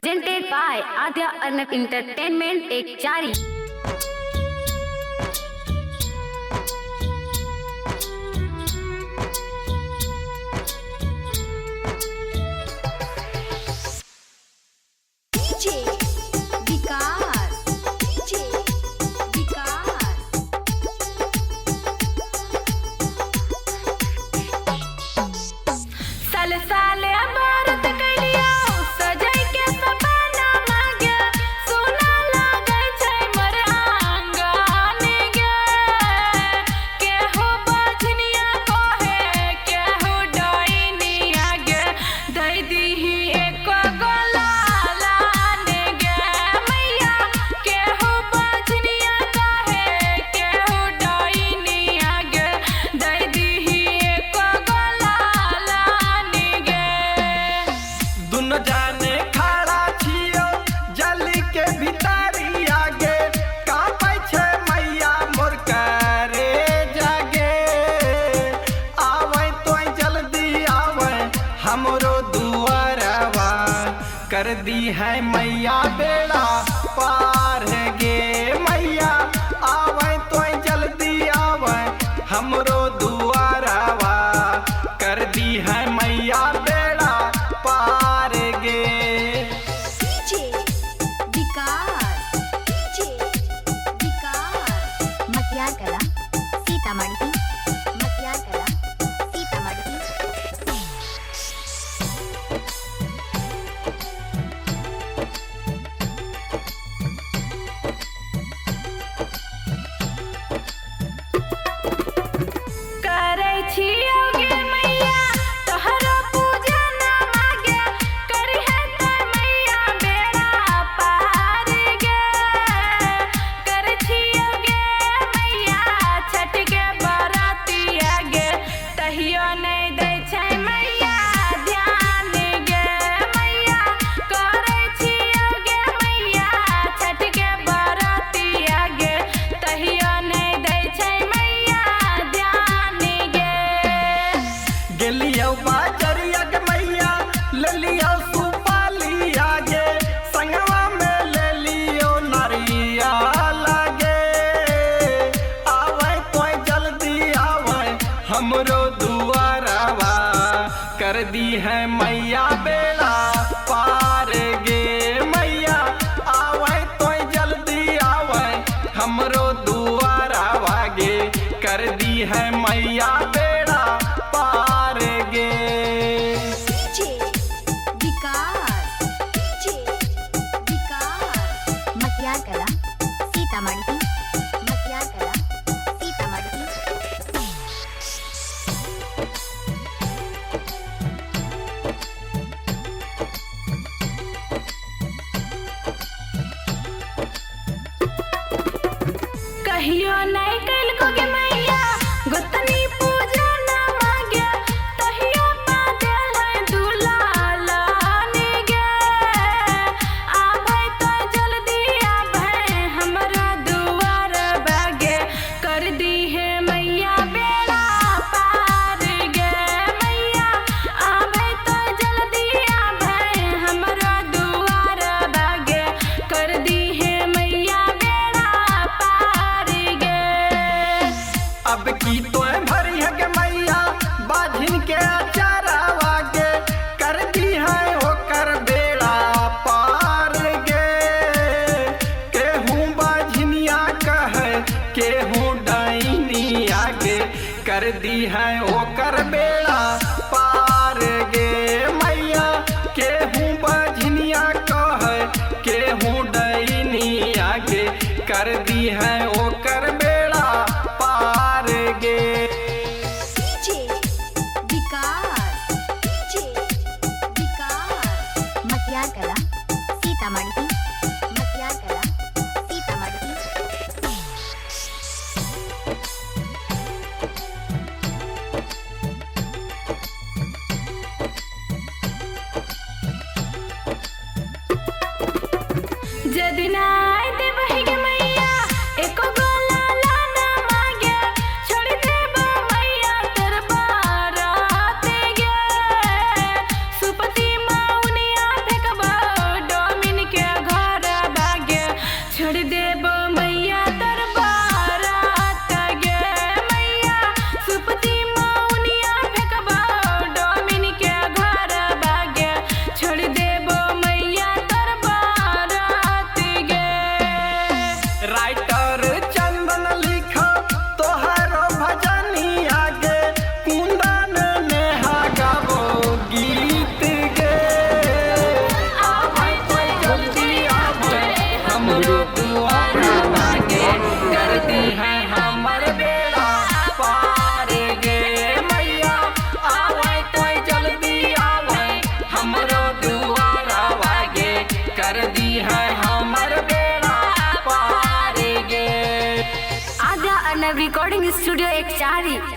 presented by Adya Arnab Entertainment एक जारी। साले साले अमरत कलिया सजाई के सपना मांगे सोना लागे छै मोर आंगन गे के हो बजनिया कहे के हो डाइनिया गे दई दीही एक गोला लाने गे मैया के हो बजनिया कहे के हो डाइनिया गे दई दीही एक गोला दुनो जाने खड़ा छियो जली के भीतरी आगे कापै छै मैया मोर करे जागे आवे तो जल्दी आवे हमरो दुआरवा कर दी है मैया बेड़ा पार गे मैया आवे तो जल्दी आवे हमरो दुआरवा कर दी है मैया बेड़ा पार गे। मतियार कला सीतामढ़ी मतियार कला सीतामढ़ी। करे छियो गे मैया तोहरो पूजा ना मांगे करी है त मैया बेड़ा पार गे करे छियो गे मैया छठ के बरातिया गे तहियो नहीं दै छै मैया ध्यान गे मैया करे छियो गे मैया छठ के बरातिया गे तहियो नहीं दै छै मैया ध्यान गे। गेलियो बाजरिया के मैया ले लियो सुपालिया गे संगवा में ले लियो नारिया लागे आवे तो जल्दी आवे हमरो दुआरवा कर दी है मैया बेड़ा पार गे मैया आवे तो जल्दी आवे हमरो दुआरवा गे कर दी है मैया बेड़ा पार गे। मतियार कला सीतामढ़ी मतियार कला सीतामढ़ी। कहियो नहीं कल को गे मैया गोतनी पूजा ना मांगे तहियो पा देल है दुलालन गे आबै तो जल्दी आबै हमरा दुआर बागे कर दी है मैया बेड़ा पार गे मैया आबै तो जल्दी आबै हमरा दुआर बागे कर दी है मैया बेड़ा पार गे। अब की तो भरी है के मैया बाझिन के अचारवा गे कर दी है होकर बेड़ा पार गे केहूँ बाझिनिया कहे केहूँ डाइनिया गे कर दी है होकर बेड़ा पार गे मैया केहूँ बाझिनिया कहे केहूँ डाइनिया गे कर दी है होकर बेड़ा पार गे। मतियार कला सीतामढ़ी मतियार कला सीतामढ़ी। जदि नाय देबहि गे मैया एको गोला लाना मांगे छोड़ देब मैया तोर बारात गे सुपति मौनिया फेंकबो डोल के चारी।